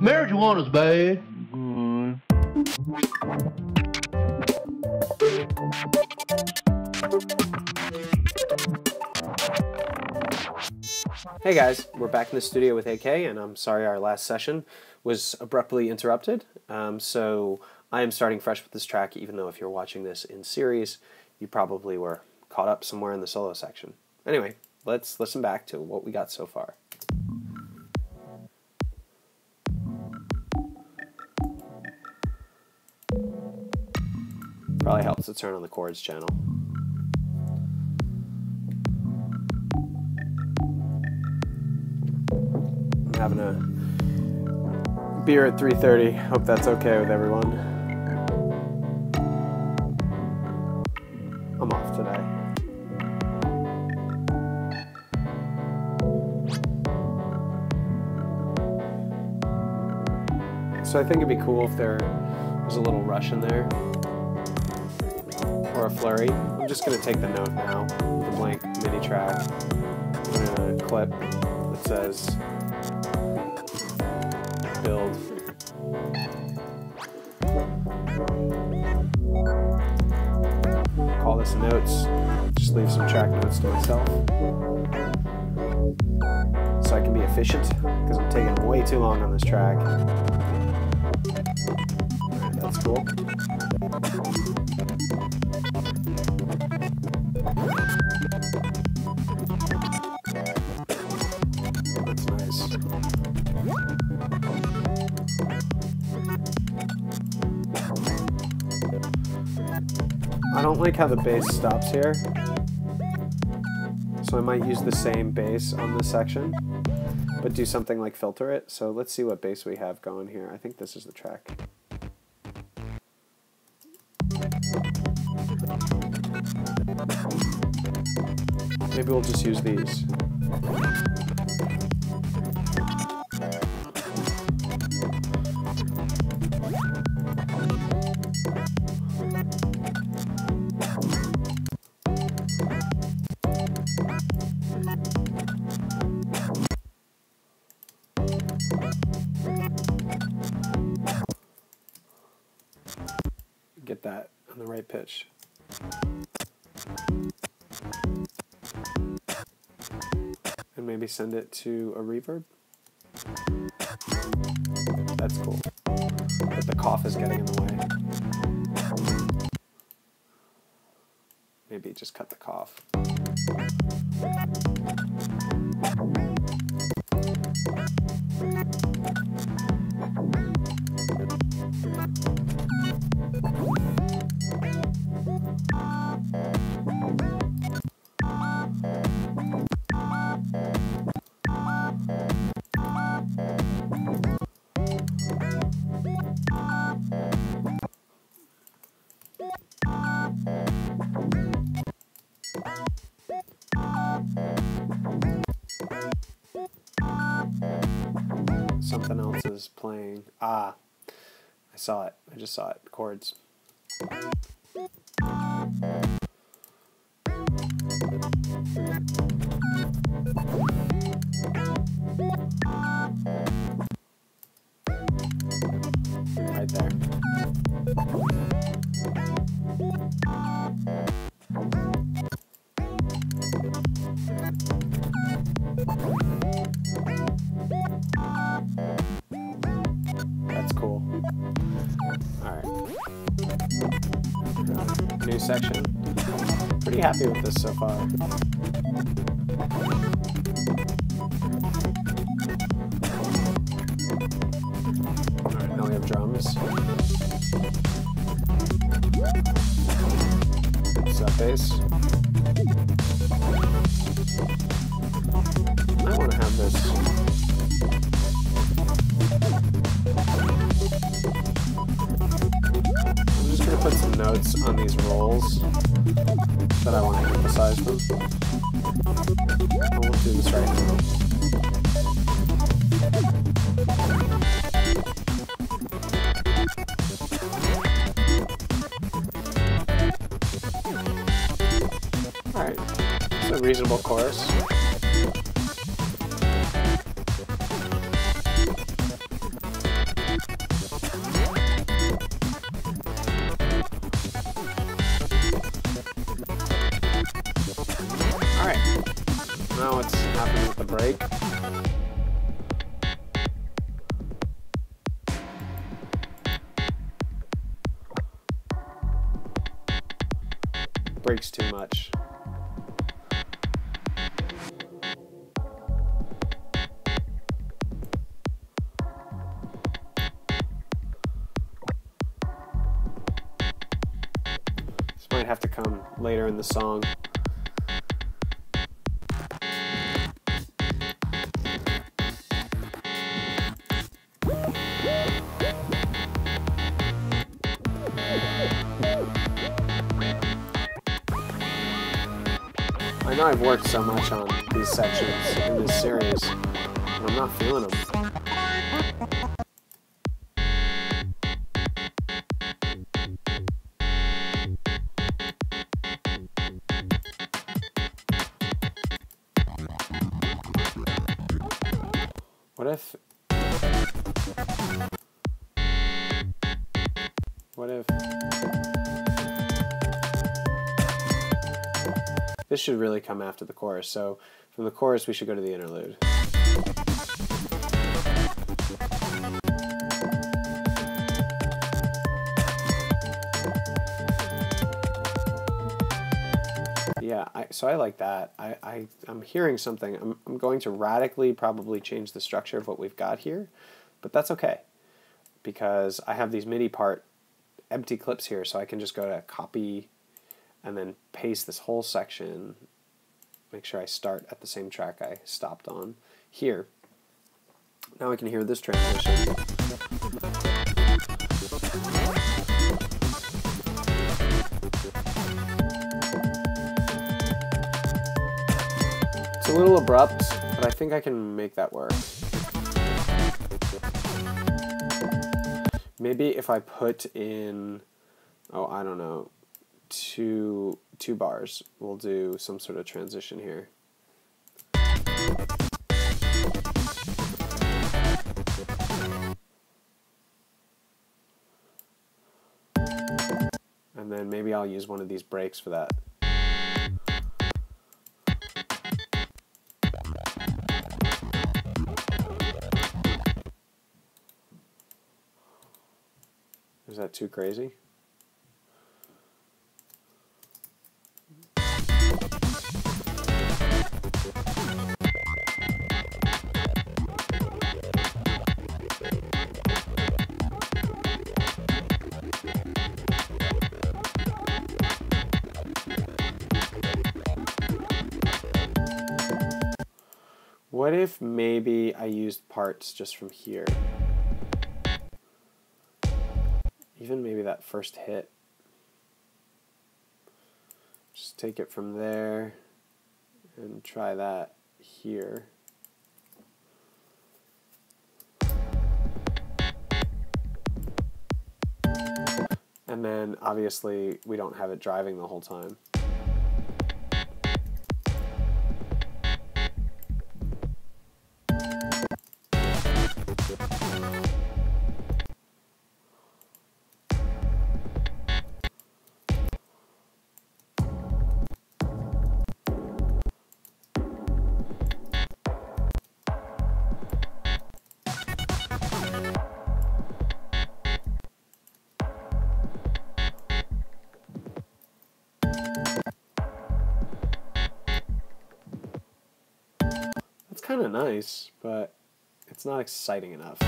Marijuana's bad. Hey guys, we're back in the studio with AK, and I'm sorry our last session was abruptly interrupted. So I am starting fresh with this track, even though if you're watching this in series, you probably were caught up somewhere in the solo section. Anyway, let's listen back to what we got so far. Probably helps to turn on the chords channel. I'm having a beer at 3:30. Hope that's okay with everyone. I'm off today. So I think it'd be cool if there was a little rush in there. Or a flurry. I'm just going to take the note now, the blank MIDI track. I'm going to clip that says build. Call this notes. Just leave some track notes to myself. So I can be efficient, because I'm taking way too long on this track. Alright, that's cool. That's nice. I don't like how the bass stops here, so I might use the same bass on this section, but do something like filter it. So let's see what bass we have going here. I think this is the track. Maybe we'll just use these. Get that on the right pitch. And maybe send it to a reverb. That's cool. But the cough is getting in the way. Maybe just cut the cough. Something else is playing. Ah, I saw it. I just saw it. Chords. Right there. That's cool. Alright. New section. Pretty happy with this so far. Alright, now we have drums. Sub bass. I want to have this. I'm just going to put some notes on these rolls that I want to emphasize them. I won't do this right now. Alright, it's a reasonable chorus. breaks too much. This might have to come later in the song. I know I've worked so much on these sections in this series, and I'm not feeling them. What if this should really come after the chorus, so from the chorus we should go to the interlude. Yeah, so I like that. I'm hearing something. I'm going to radically probably change the structure of what we've got here, but that's okay because I have these MIDI part empty clips here, so I can just go to copy and then paste this whole section, make sure I start at the same track I stopped on here. Now we can hear this transition. It's a little abrupt, but I think I can make that work. Maybe if I put in, oh, I don't know, two bars, we'll do some sort of transition here. And then maybe I'll use one of these breaks for that. Is that too crazy? What if maybe I used parts just from here? Even maybe that first hit. Just take it from there and try that here. And then obviously we don't have it driving the whole time. Kind of nice, but it's not exciting enough.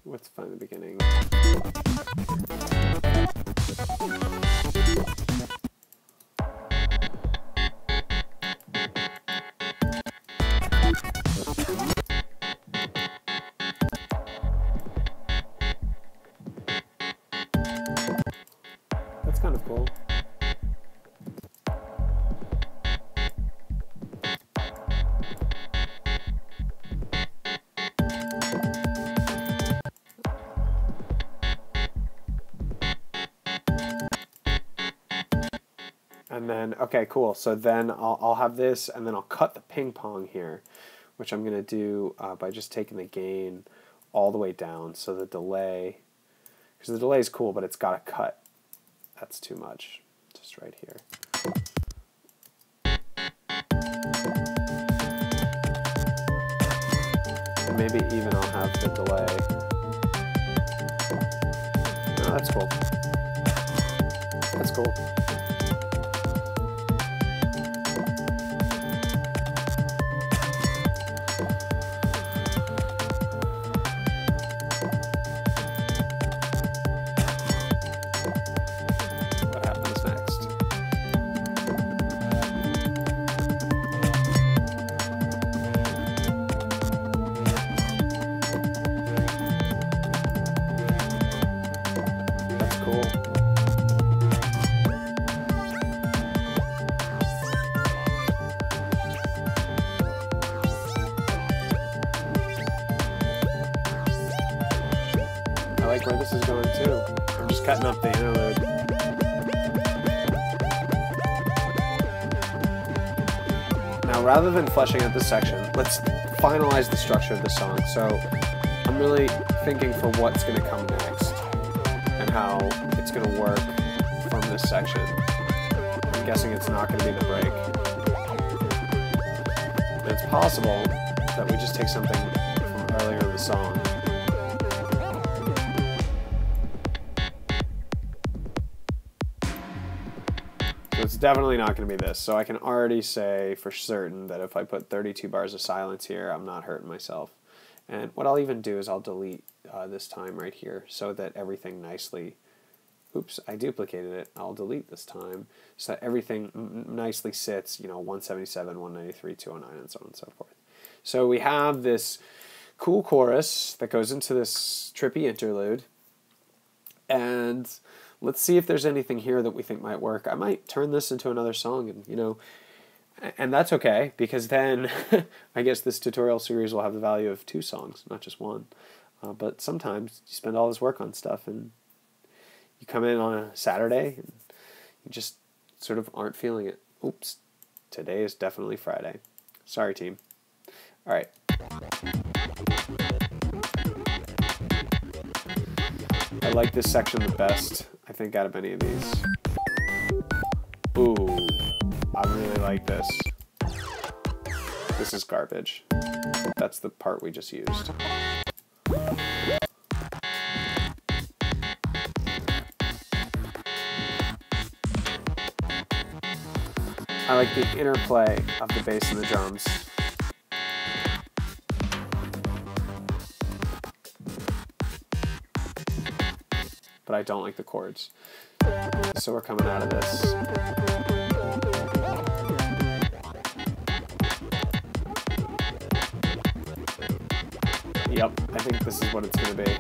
Let's find the beginning. That's kind of cool. And then, okay, cool. So then I'll have this, and then I'll cut the ping pong here, which I'm going to do by just taking the gain all the way down. So the delay, because the delay is cool, but it's got to cut. That's too much. Just right here. maybe even I'll have the delay. Oh, that's cool. That's cool. What happens next? That's cool. I like where this is going too. I'm just cutting up the interlude. Now, rather than fleshing out this section, let's finalize the structure of the song. So I'm really thinking for what's going to come next and how it's going to work from this section. I'm guessing it's not going to be the break. And it's possible that we just take something from earlier in the song. So it's definitely not going to be this. So I can already say for certain that if I put 32 bars of silence here, I'm not hurting myself. And what I'll even do is I'll delete this time right here so that everything nicely, oops, I duplicated it. I'll delete this time so that everything nicely sits, 177, 193, 209, and so on and so forth. So we have this cool chorus that goes into this trippy interlude. And let's see if there's anything here that we think might work. I might turn this into another song, and and that's okay, because then I guess this tutorial series will have the value of 2 songs, not just 1. But sometimes you spend all this work on stuff, and you come in on a Saturday, and you just sort of aren't feeling it. Oops, today is definitely Friday. Sorry, team. All right. I like this section the best, I think, out of any of these. Ooh, I really like this. This is garbage. That's the part we just used. I like the interplay of the bass and the drums. But I don't like the chords. So we're coming out of this. Yep, I think this is what it's going to be.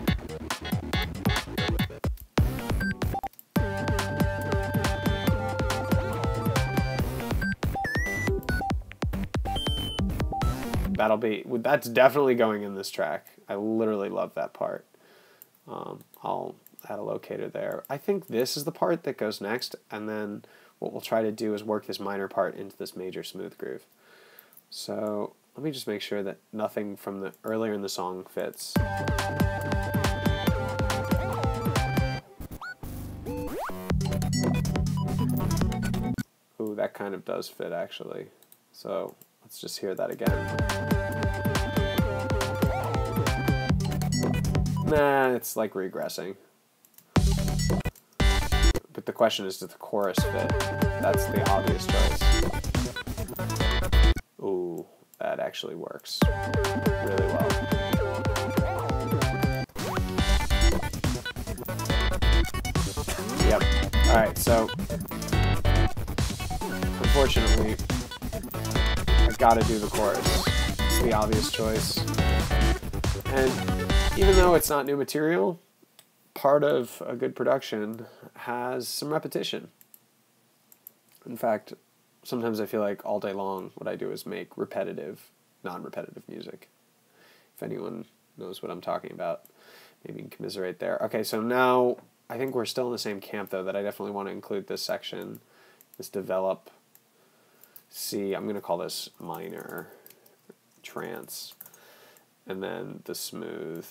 That's definitely going in this track. I literally love that part. I'll add a locator there. I think this is the part that goes next, and then what we'll try to do is work this minor part into this major smooth groove. So let me just make sure that nothing from the earlier in the song fits. Ooh, that kind of does fit actually. So let's just hear that again. Nah, it's like regressing. But the question is, does the chorus fit? That's the obvious choice. Ooh, that actually works really well. Yep. Alright, so unfortunately, I gotta do the chorus. It's the obvious choice. And even though it's not new material, part of a good production has some repetition. In fact, sometimes I feel like all day long what I do is make repetitive, non-repetitive music. If anyone knows what I'm talking about, maybe you can commiserate there. Okay, so now I think we're still in the same camp, though, that I definitely want to include this section, this develop C. I'm going to call this minor trance. And then the smooth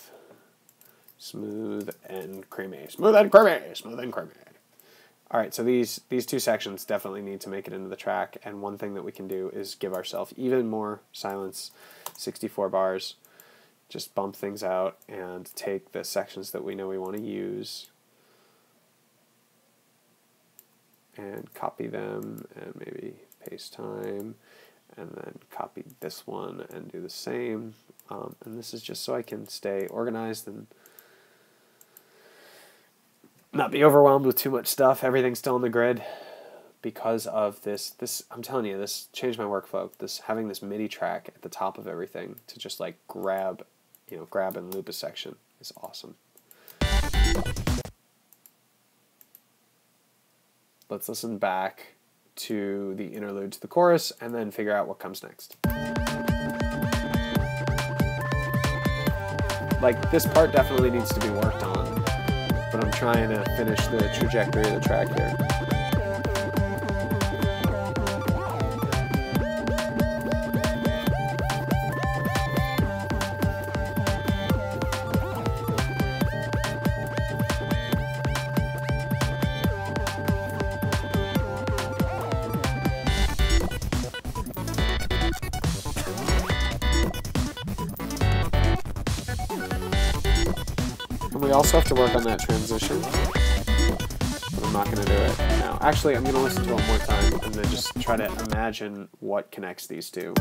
and creamy. Smooth and creamy, smooth and creamy. All right, so these 2 sections definitely need to make it into the track, and one thing that we can do is give ourselves even more silence, 64 bars, just bump things out and take the sections that we know we want to use and copy them and maybe paste time, and then copy this one and do the same. And this is just so I can stay organized and not be overwhelmed with too much stuff. Everything's still on the grid because of this. I'm telling you, this changed my workflow. Having this MIDI track at the top of everything to just like grab and loop a section is awesome. Let's listen back to the interlude to the chorus and then figure out what comes next. Like, this part definitely needs to be worked on, but I'm trying to finish the trajectory of the track here. We also have to work on that transition, but I'm not going to do it now. Actually, I'm going to listen to it one more time and then just try to imagine what connects these two.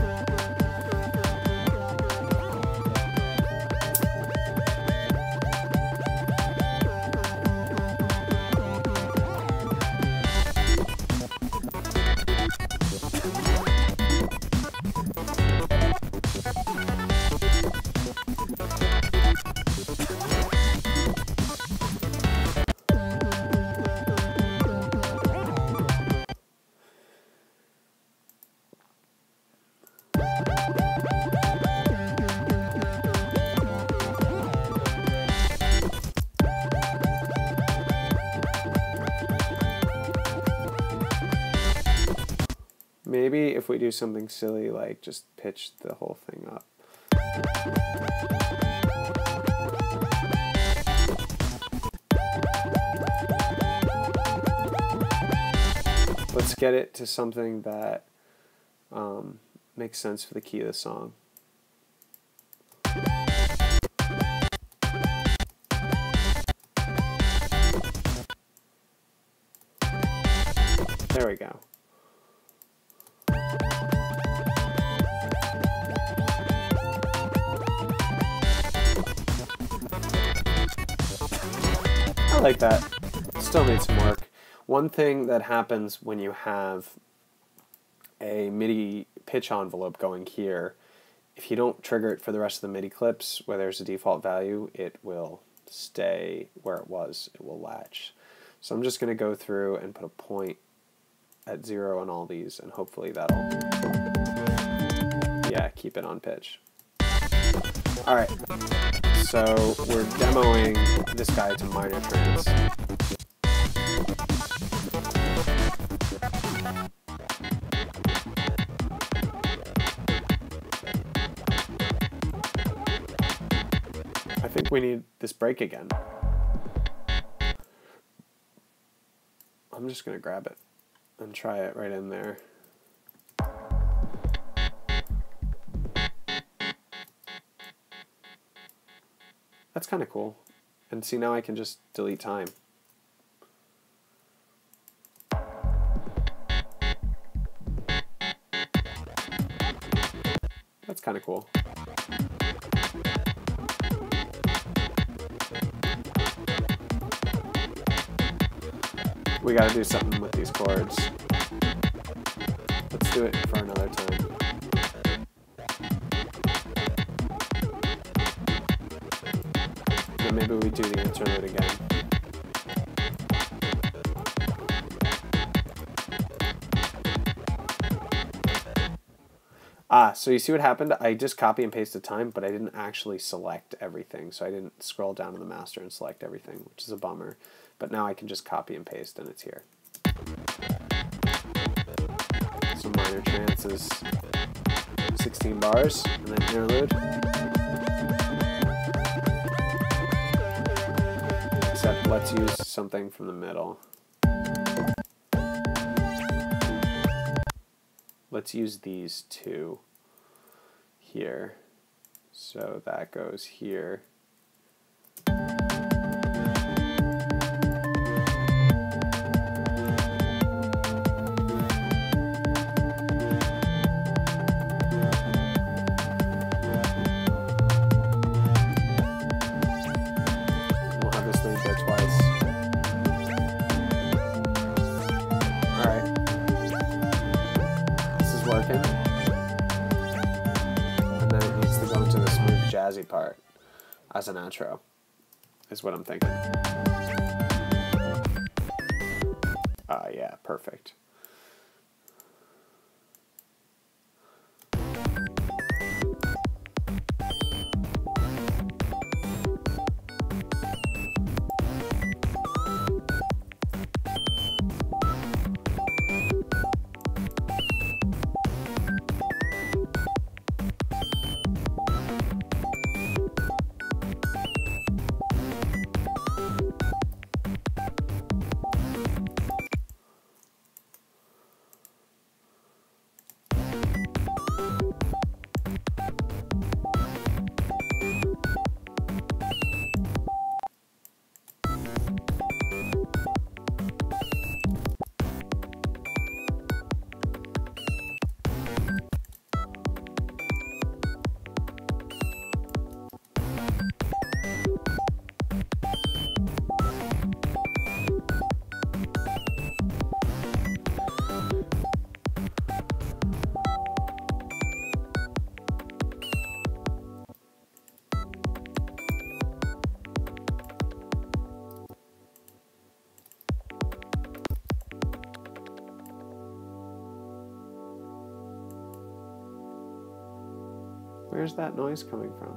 Maybe if we do something silly like just pitch the whole thing up. Let's get it to something that makes sense for the key of the song. There we go. I like that. Still needs some work. One thing that happens when you have a MIDI pitch envelope going here, if you don't trigger it for the rest of the MIDI clips where there's a default value, it will stay where it was. It will latch. So I'm just going to go through and put a point at 0 on all these, and hopefully that'll, yeah, keep it on pitch. Alright, so we're demoing this guy to minor trance. I think we need this break again. I'm just going to grab it and try it right in there. That's kind of cool. And see, now I can just delete time. That's kind of cool. We gotta do something with these chords. Let's do it for another time. And maybe we do the interlude again. So you see what happened? I just copy and pasted time, but I didn't actually select everything. So I didn't scroll down to the master and select everything, which is a bummer. But now I can just copy and paste and it's here. So minor trance is 16 bars, and then interlude. Except let's use something from the middle. Let's use these two here So that goes here. We'll have this lead there twice. Alright. This is working. And then it needs to go into the smooth jazzy part as an outro, is what I'm thinking. Yeah, perfect. Where's that noise coming from?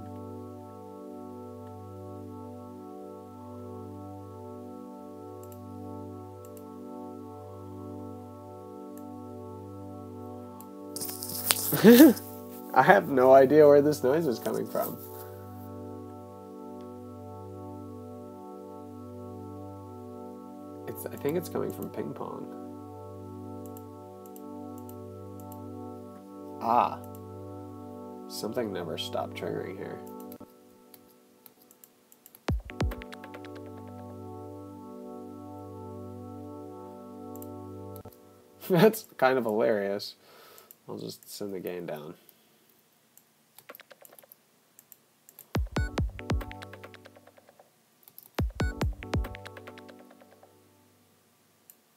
I have no idea where this noise is coming from. I think it's coming from ping pong. Ah. Something never stopped triggering here. That's kind of hilarious. I'll just send the gain down.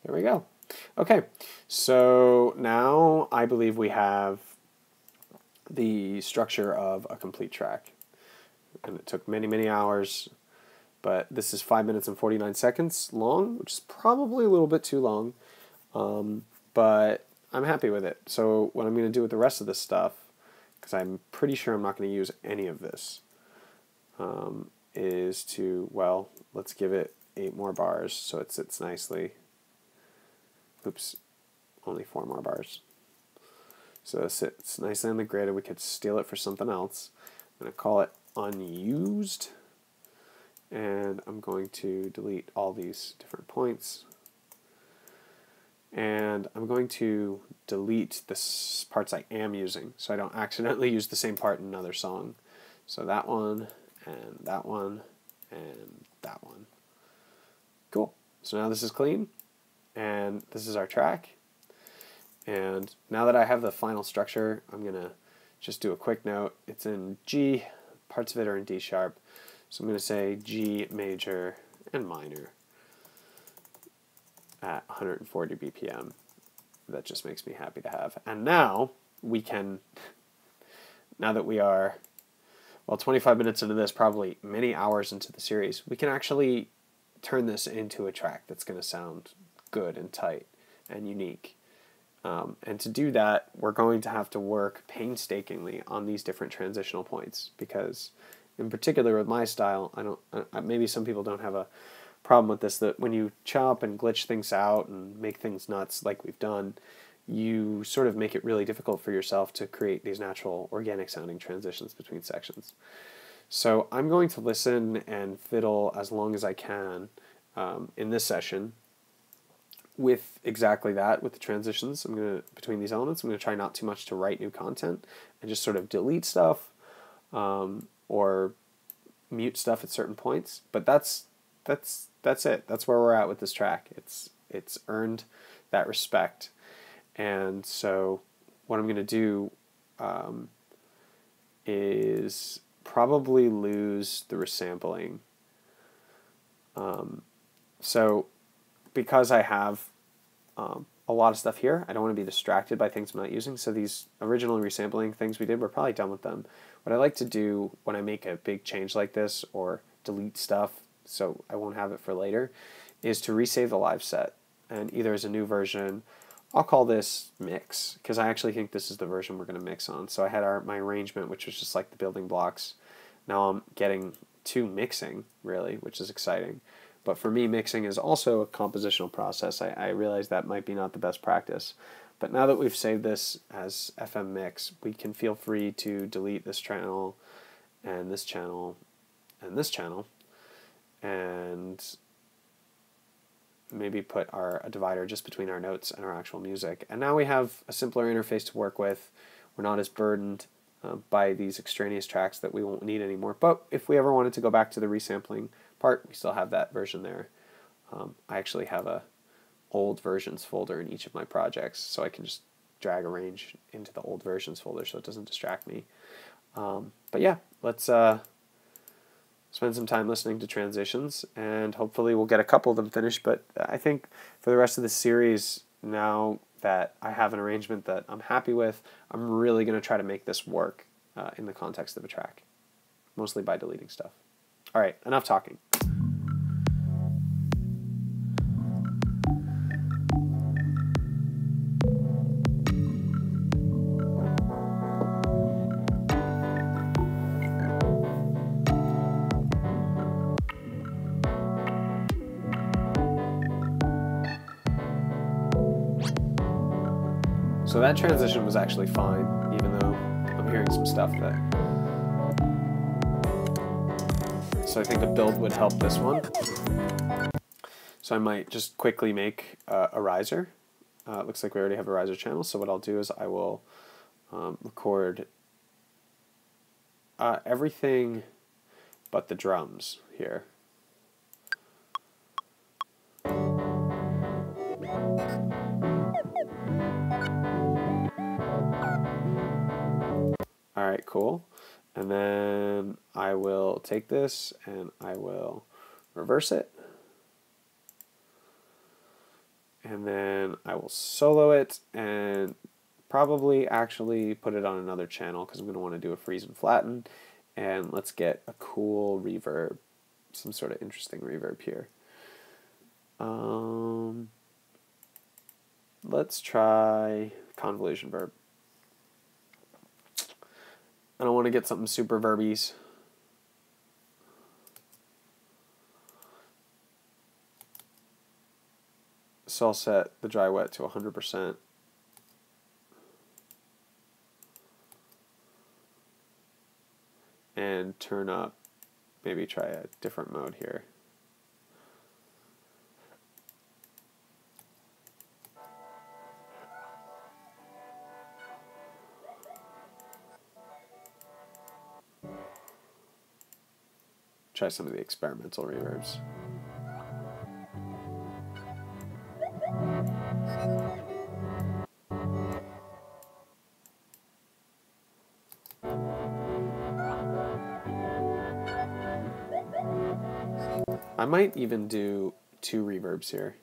There we go. Okay, so now I believe we have the structure of a complete track. And it took many, many hours, but this is 5 minutes and 49 seconds long, which is probably a little bit too long, but I'm happy with it. So what I'm going to do with the rest of this stuff, because I'm pretty sure I'm not going to use any of this, is to, well, let's give it 8 more bars so it sits nicely. Oops, only 4 more bars. So it sits nicely on the grid, and we could steal it for something else. I'm going to call it unused, and I'm going to delete all these different points. And I'm going to delete the parts I am using, so I don't accidentally use the same part in another song. So that one, and that one, and that one. Cool. So now this is clean, and this is our track. And now that I have the final structure, I'm going to just do a quick note. It's in G, parts of it are in D sharp. So I'm going to say G major and minor at 140 BPM. That just makes me happy to have. And now we can, now that we are, well, 25 minutes into this, probably many hours into the series, we can actually turn this into a track that's going to sound good and tight and unique. And to do that, we're going to have to work painstakingly on these different transitional points, because in particular with my style, maybe some people don't have a problem with this, that when you chop and glitch things out and make things nuts like we've done, you sort of make it really difficult for yourself to create these natural, organic sounding transitions between sections. So I'm going to listen and fiddle as long as I can in this session with exactly that, with the transitions. Between these elements, I'm going to try not too much to write new content and just sort of delete stuff, or mute stuff at certain points. But that's it. That's where we're at with this track. It's earned that respect, and so what I'm going to do is probably lose the resampling. So because I have a lot of stuff here, I don't want to be distracted by things I'm not using. So these original resampling things we did, we're probably done with them. What I like to do when I make a big change like this or delete stuff so I won't have it for later is to resave the live set, and either as a new version, I'll call this mix, because I actually think this is the version we're going to mix on. So I had my arrangement, which was just like the building blocks. Now I'm getting to mixing, really, which is exciting. But for me, mixing is also a compositional process. I realize that might be not the best practice. But now that we've saved this as FM mix, we can feel free to delete this channel, and this channel, and this channel, and maybe put a divider just between our notes and our actual music. And now we have a simpler interface to work with. We're not as burdened by these extraneous tracks that we won't need anymore. But if we ever wanted to go back to the resampling part, we still have that version there. I actually have a old versions folder in each of my projects, so I can just drag arrange into the old versions folder so it doesn't distract me. But yeah, let's spend some time listening to transitions, and hopefully we'll get a couple of them finished. But I think for the rest of the series, now that I have an arrangement that I'm happy with, I'm really going to try to make this work in the context of a track, mostly by deleting stuff. All right, enough talking. So that transition was actually fine, even though I'm hearing some stuff that... So I think a build would help this one. So I might just quickly make a riser. It looks like we already have a riser channel, so what I'll do is I will record everything but the drums here. Alright, cool. And then I will take this and I will reverse it. And then I will solo it and probably actually put it on another channel because I'm going to want to do a freeze and flatten. And let's get a cool reverb, some sort of interesting reverb here. Let's try convolution verb. I don't want to get something super verbies. So I'll set the dry wet to 100%. And turn up, maybe try a different mode here. Try some of the experimental reverbs. I might even do 2 reverbs here.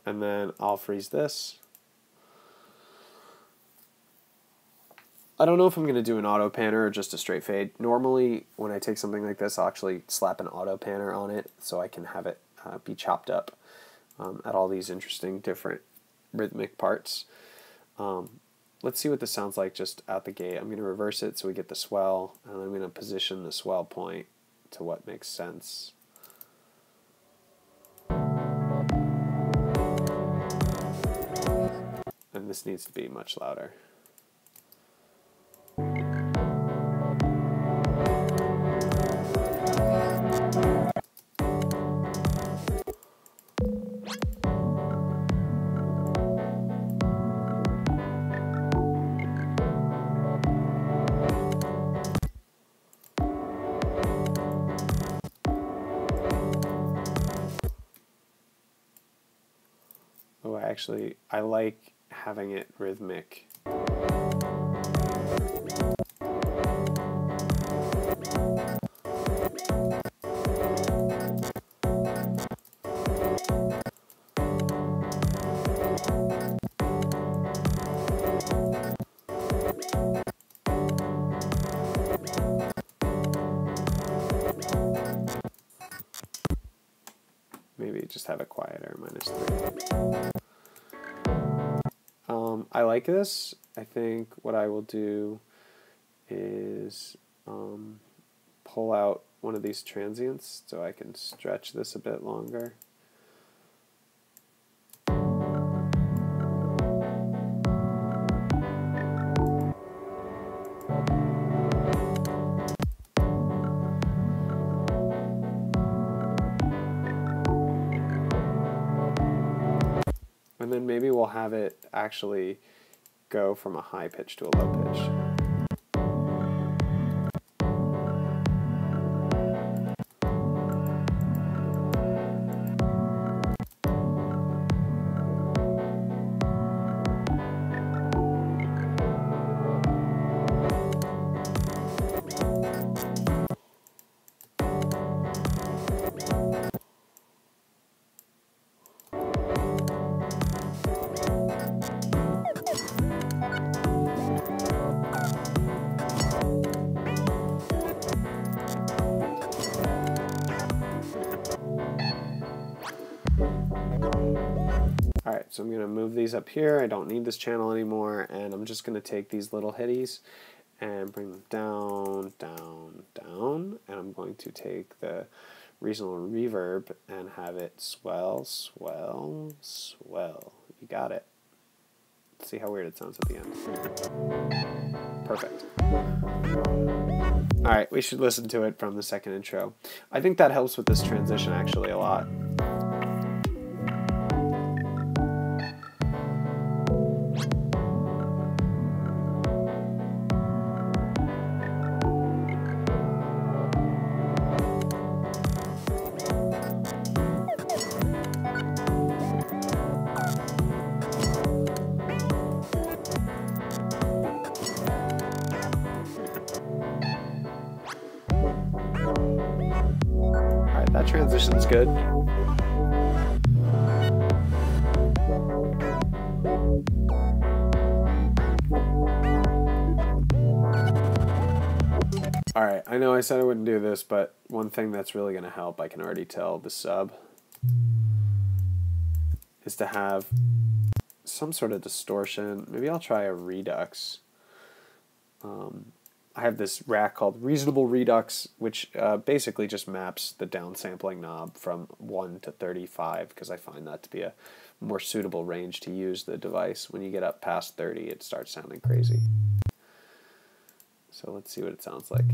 And then I'll freeze this. I don't know if I'm going to do an auto panner or just a straight fade. Normally, when I take something like this, I'll actually slap an auto panner on it so I can have it be chopped up at all these interesting different rhythmic parts. Let's see what this sounds like just out the gate. I'm going to reverse it so we get the swell, and I'm going to position the swell point to what makes sense. And this needs to be much louder. actually, I like having it rhythmic. Maybe just have it quieter, -3. I like this. I think what I will do is pull out one of these transients so I can stretch this a bit longer. And then maybe we'll have it actually go from a high pitch to a low pitch. Alright, so I'm going to move these up here. I don't need this channel anymore, and I'm just going to take these little hitties and bring them down, down, down, and I'm going to take the reasonable reverb and have it swell, swell, swell. You got it. Let's see how weird it sounds at the end. Perfect. Alright, we should listen to it from the second intro. I think that helps with this transition actually a lot. That transition's good. Alright, I know I said I wouldn't do this, but one thing that's really going to help, I can already tell the sub, is to have some sort of distortion. Maybe I'll try a redux. I have this rack called Reasonable Redux, which basically just maps the downsampling knob from 1 to 35, because I find that to be a more suitable range to use the device. When you get up past 30, it starts sounding crazy. So let's see what it sounds like.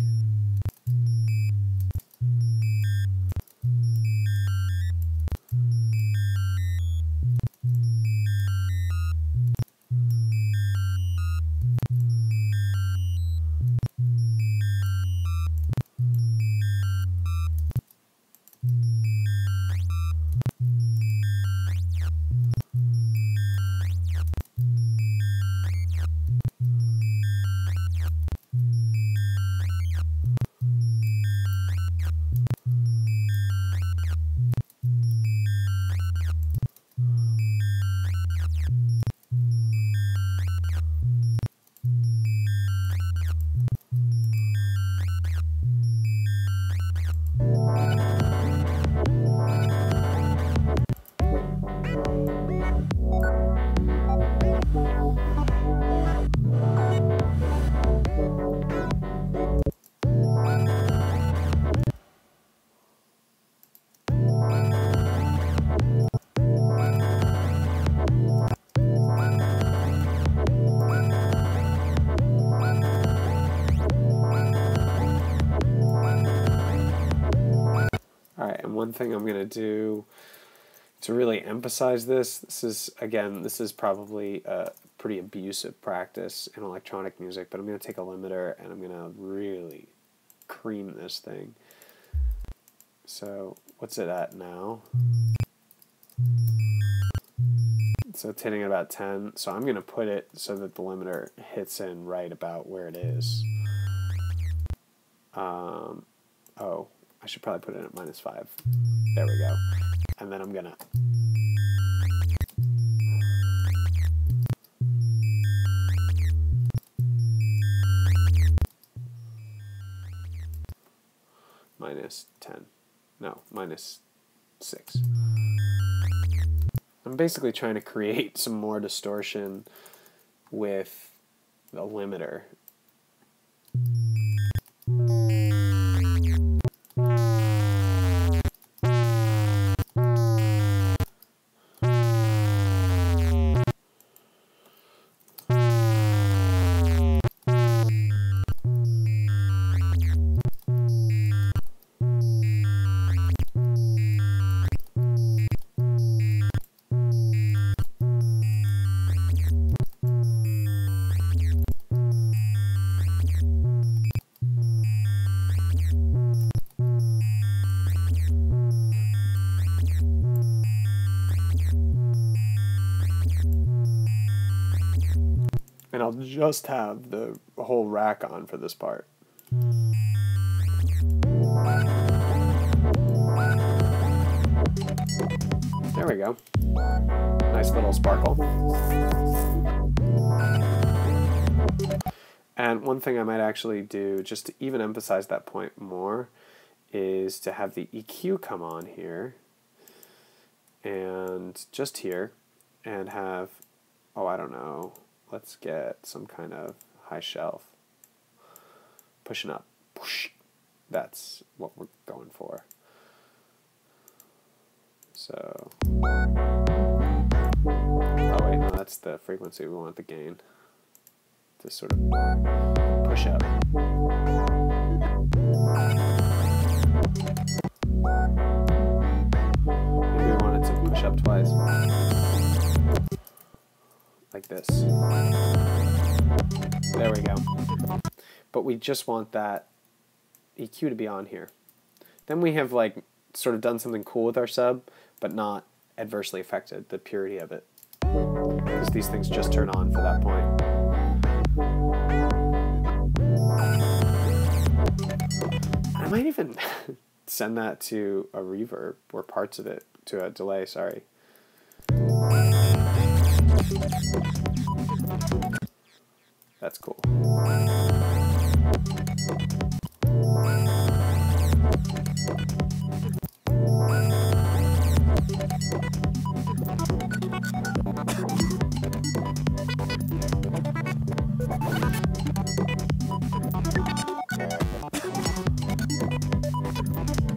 One thing I'm going to do to really emphasize this is, again, this is probably a pretty abusive practice in electronic music, but I'm going to take a limiter and I'm going to really cream this thing. So what's it at now? So it's hitting at about 10. So I'm going to put it so that the limiter hits in right about where it is. Oh, I should probably put it at -5. There we go. And then I'm going to... -10. No, -6. I'm basically trying to create some more distortion with the limiter. And I'll just have the whole rack on for this part. There we go. Nice little sparkle. And one thing I might actually do, just to even emphasize that point more, is to have the EQ come on here, and just here, and have, oh, I don't know, let's get some kind of high shelf. Pushing up. That's what we're going for. So, oh wait, no, that's the frequency. We want the gain to sort of push up. Maybe we want it to push up twice. Like this. There we go. But we just want that EQ to be on here. Then we have like sort of done something cool with our sub, but not adversely affected the purity of it. Because these things just turn on for that point. I might even send that to a reverb, or parts of it, to a delay, sorry. That's cool.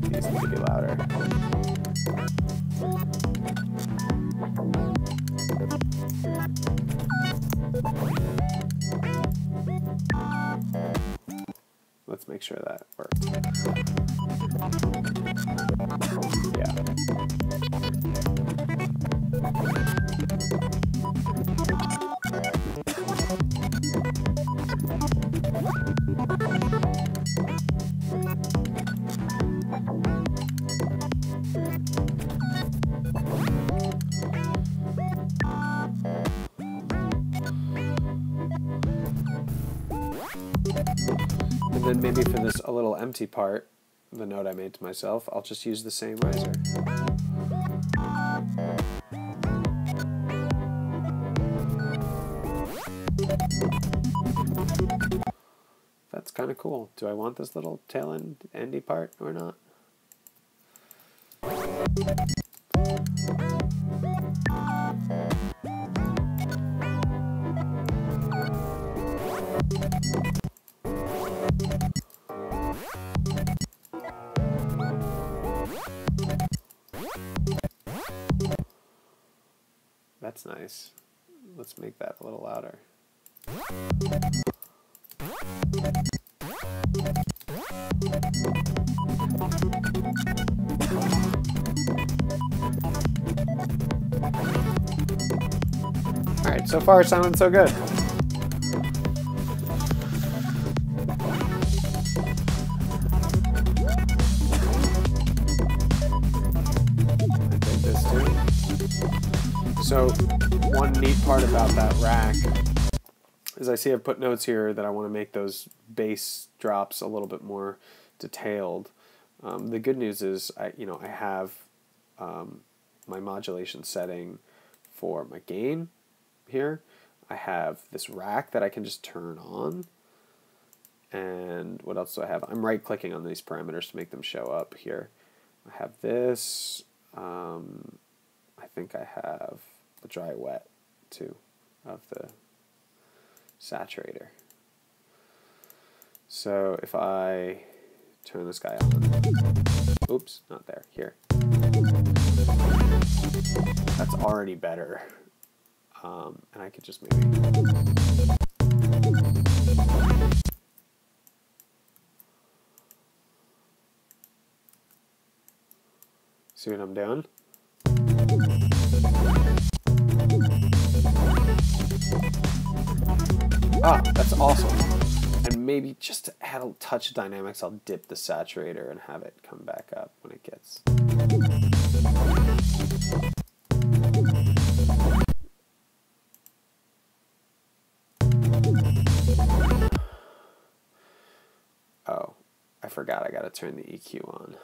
These need to be louder. Let's make sure that works. Yeah. And then maybe for this a little empty part, the note I made to myself, I'll just use the same riser. That's kind of cool. Do I want this little tail end endy part or not? That's nice. Let's make that a little louder. Alright, so far sounding so good. I think this too. So one neat part about that rack is I see I've put notes here that I want to make those bass drops a little bit more detailed. The good news is I have my modulation setting for my gain here. I have this rack that I can just turn on. And what else do I have? I'm right clicking on these parameters to make them show up here. I have this. I think I have the dry wet too of the saturator. So if I turn this guy on, oops, not there, here. That's already better. And I could just maybe see what I'm doing? Ah, that's awesome. And maybe just to add a touch of dynamics, I'll dip the saturator and have it come back up when it gets. Oh, I forgot I gotta turn the EQ on.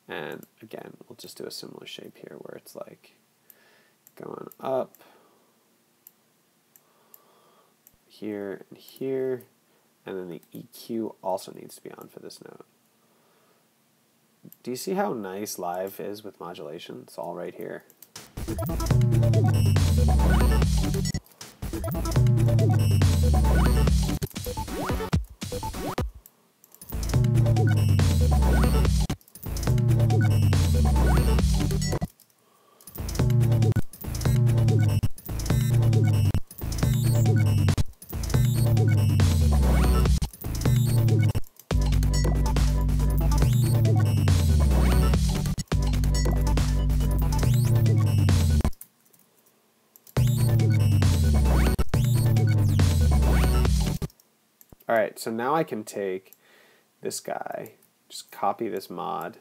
And again, we'll just do a similar shape here where it's like going up here and here, and then the EQ also needs to be on for this note. Do you see how nice live is with modulation? It's all right here. Alright, so now I can take this guy, just copy this mod,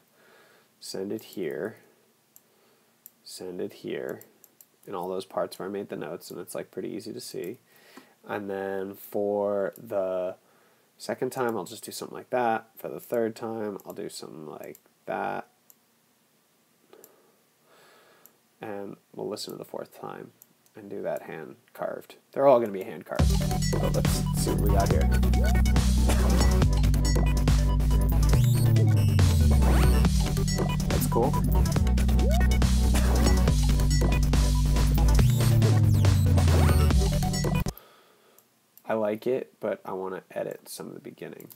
send it here, in all those parts where I made the notes, and it's like pretty easy to see. And then for the second time, I'll just do something like that. For the third time, I'll do something like that. And we'll listen to the fourth time and do that hand carved. They're all going to be hand carved. So let's see what we got here. That's cool. I like it, but I want to edit some of the beginning.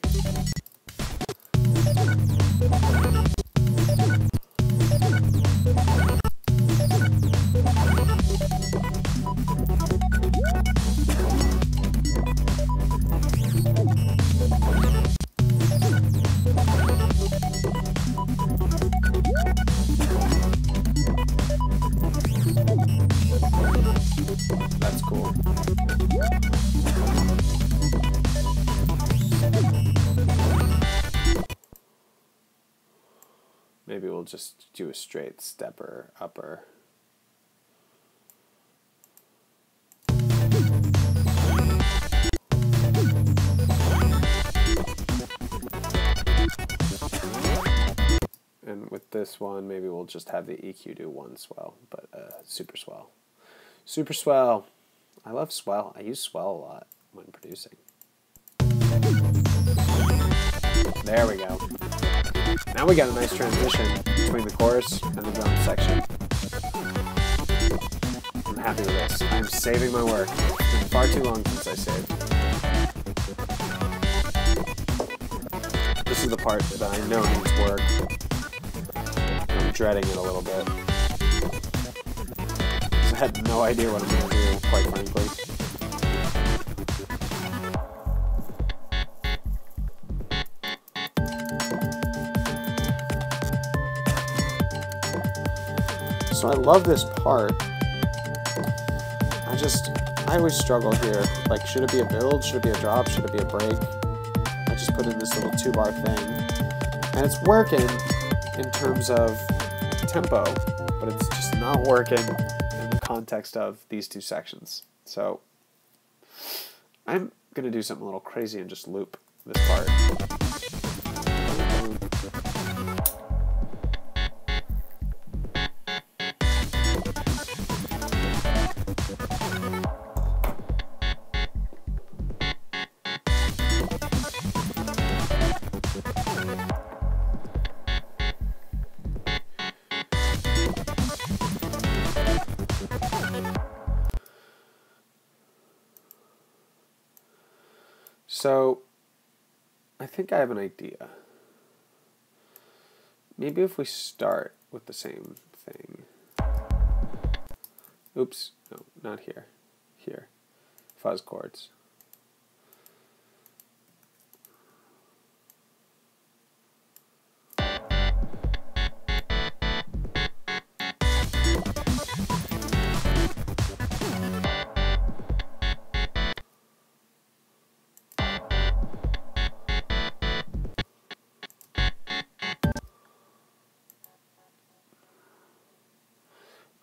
That's cool. Maybe we'll just do a straight stepper upper. And with this one, maybe we'll just have the EQ do one swell, but super swell. Super swell. I love swell. I use swell a lot when producing. There we go. Now we got a nice transition between the chorus and the drum section. I'm happy with this. I'm saving my work. It's been far too long since I saved. This is the part that I know needs work. I'm dreading it a little bit. I had no idea what I'm going to do, quite frankly. So I love this part. I always struggle here. Like, should it be a build? Should it be a drop? Should it be a break? I just put in this little 2-bar thing. And it's working in terms of tempo, but it's just not working in the context of these two sections. So I'm going to do something a little crazy and just loop this part. So I think I have an idea. Maybe if we start with the same thing. Oops, no, not here. Here. Fuzz chords.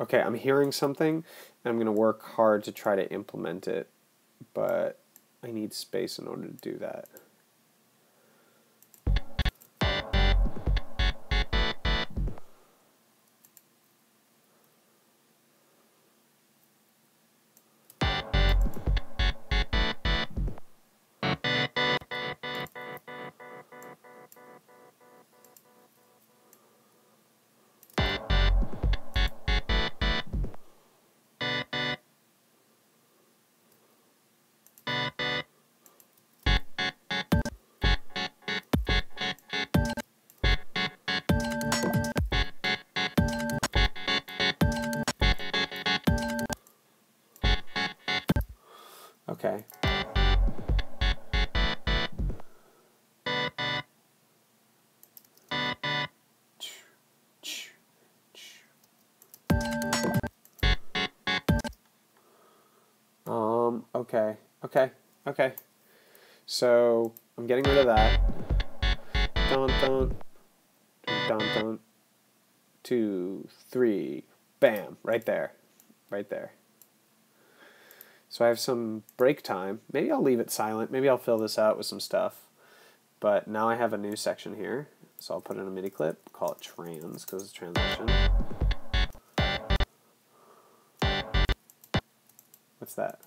Okay, I'm hearing something, and I'm going to work hard to try to implement it, but I need space in order to do that. Okay. Okay. So I'm getting rid of that. Dun dun dun dun. 2, 3, bam! Right there, right there. So I have some break time. Maybe I'll leave it silent. Maybe I'll fill this out with some stuff. But now I have a new section here. So I'll put in a MIDI clip, call it trans, because it's transition. What's that?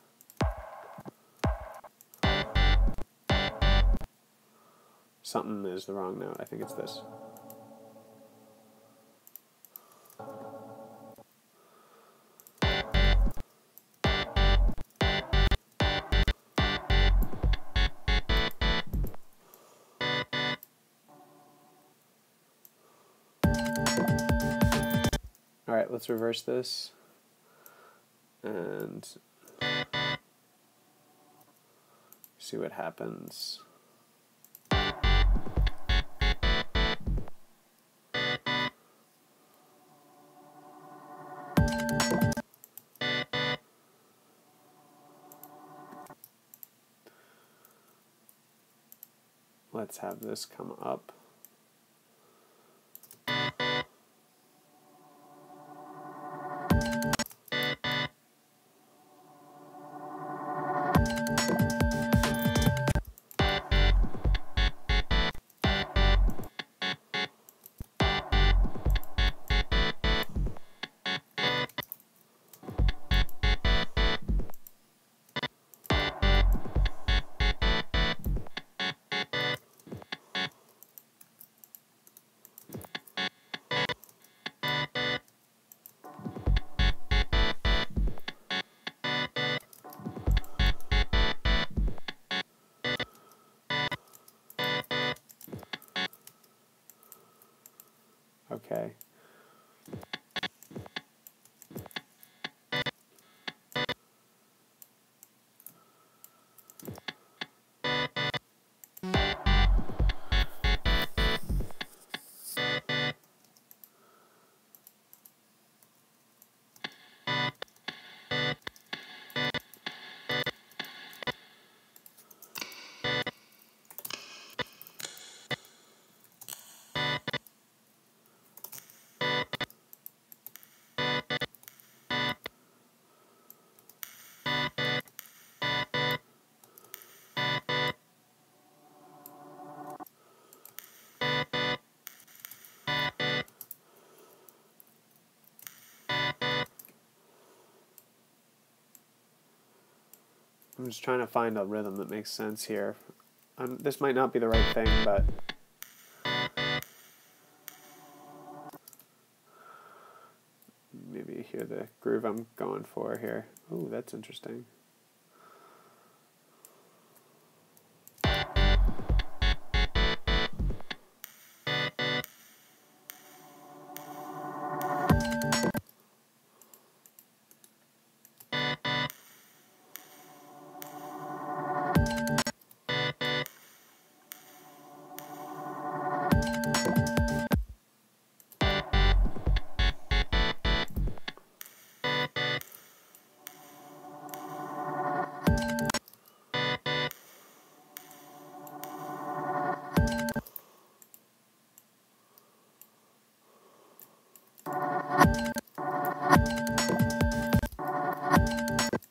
Something is the wrong note. I think it's this. Alright, let's reverse this. And see what happens. Let's have this come up. Okay. I'm just trying to find a rhythm that makes sense here. This might not be the right thing, but maybe you hear the groove I'm going for here. Ooh, that's interesting.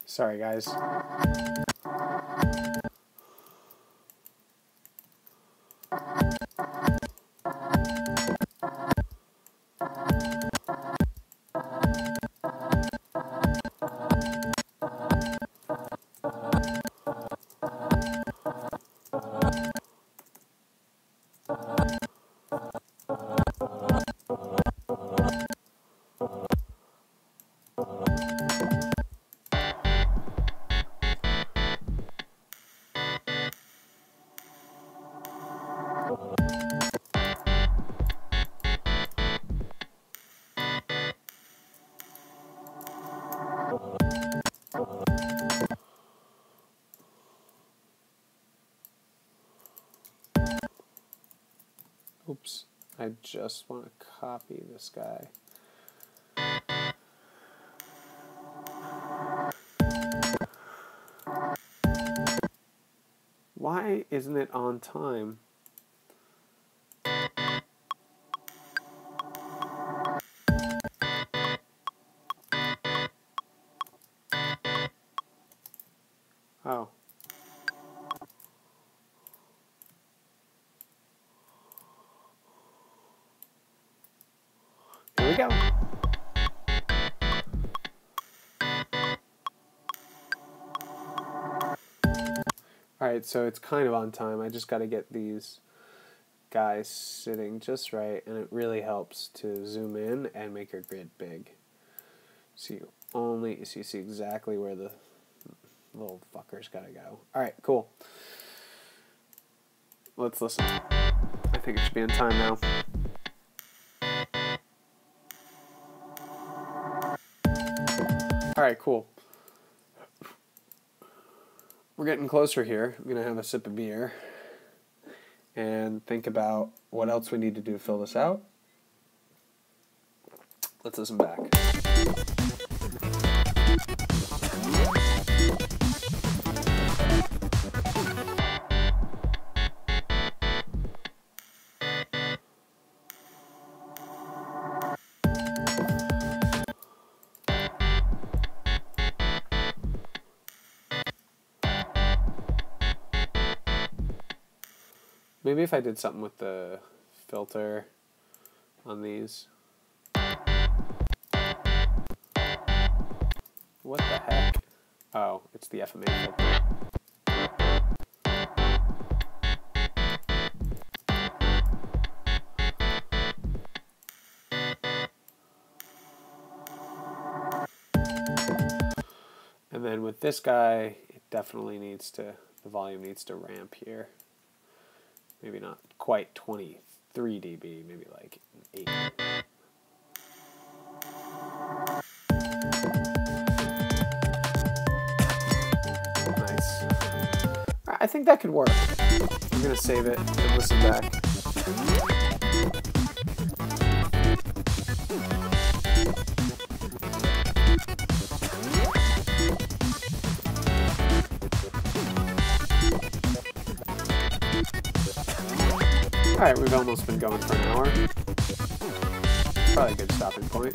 Sorry, guys. Oops, I just want to copy this guy. Why isn't it on time? Oh. Here we go. Alright, so it's kind of on time. I just got to get these guys sitting just right, and it really helps to zoom in and make your grid big. So you see exactly where the little fucker's got to go. Alright, cool. Let's listen. I think it should be on time now. Alright, cool. We're getting closer here. I'm going to have a sip of beer and think about what else we need to do to fill this out. Let's listen back. Maybe if I did something with the filter on these. What the heck? Oh, it's the FMA filter. And then with this guy, it definitely needs to, the volume needs to ramp here. Maybe not quite 23 dB, maybe like 8. Nice. I think that could work. I'm going to save it and listen back. Alright, we've almost been going for an hour. Probably a good stopping point.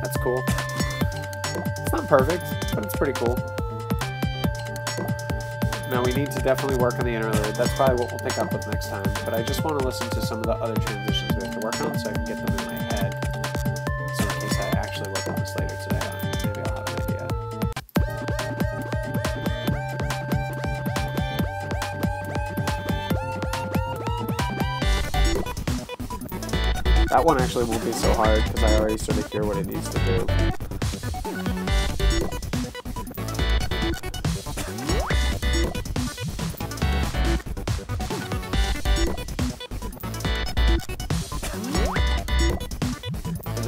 That's cool. It's not perfect, but it's pretty cool. Now we need to definitely work on the interlude. That's probably what we'll pick up with next time. But I just want to listen to some of the other transitions we have to work on so I can get them in my head. So in case I actually work on this later today, maybe I'll have an idea. That one actually won't be so hard because I already sort of hear what it needs to do.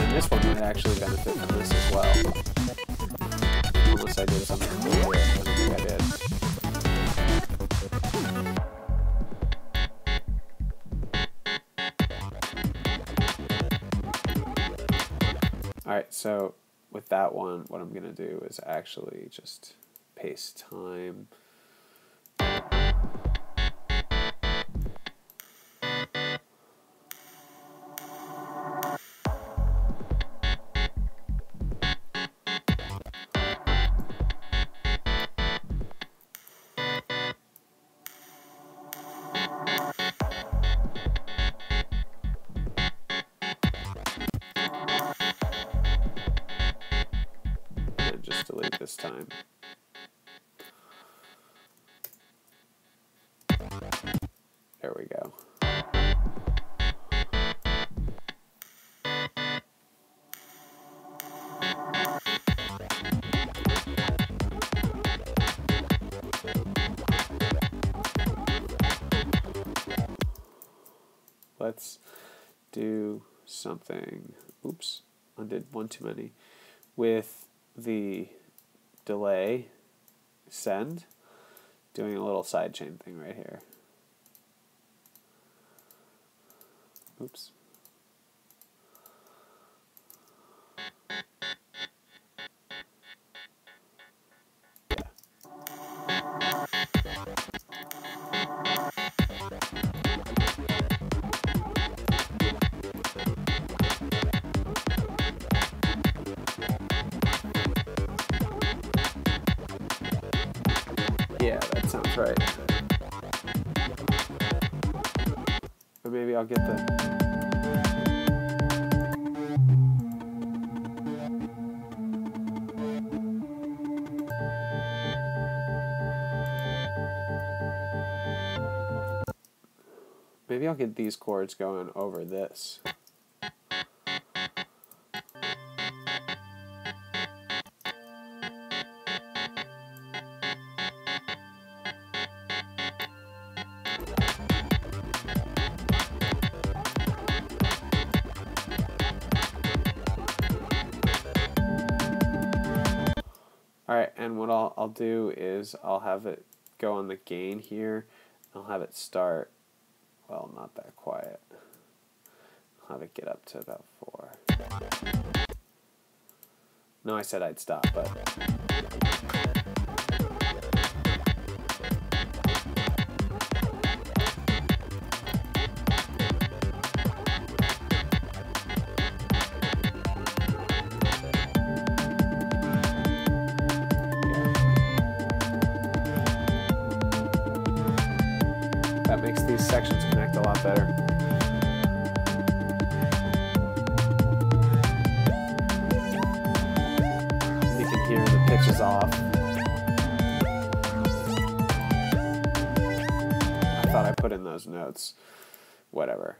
This one might actually benefit from this as well. Unless I did something cool here. I don't think I did. Alright, so with that one, what I'm going to do is actually just paste time. Just delete this time. There we go. Let's do something. Oops, undid one too many. With the delay send, doing a little sidechain thing right here. Oops. Yeah, that sounds right. Or maybe I'll get the... Maybe I'll get these chords going over this. Alright, and what I'll do is I'll have it go on the gain here. I'll have it start, well, not that quiet. I'll have it get up to about 4. No, I said I'd stop, but... That makes these sections connect a lot better. You can hear the pitch is off. I thought I put in those notes. Whatever.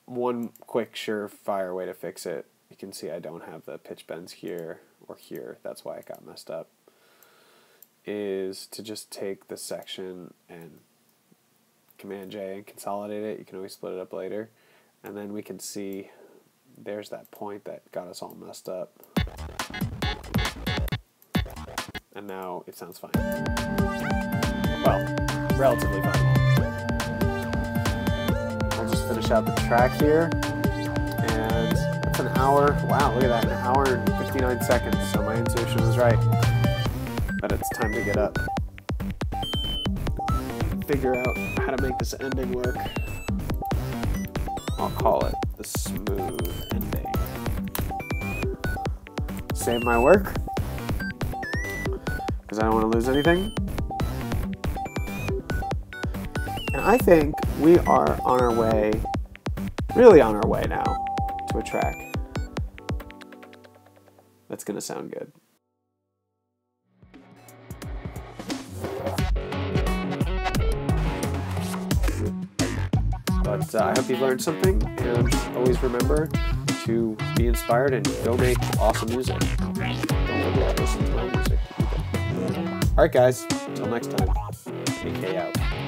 One quick surefire way to fix it, you can see I don't have the pitch bends here or here. That's why it got messed up. Is to just take the section and Command J and consolidate it. You can always split it up later. And then we can see there's that point that got us all messed up. And now it sounds fine. Well, relatively fine. I'll just finish out the track here. And that's an hour. Wow, look at that. An hour and 59 seconds. So my intuition was right. But it's time to get up. Figure out how to make this ending work. I'll call it the smooth ending. Save my work, because I don't want to lose anything. And I think we are on our way, really on our way now, to a track that's going to sound good. But I hope you've learned something, and always remember to be inspired and go make awesome music. Don't forget to listen to my music. Alright guys, until next time, AK out.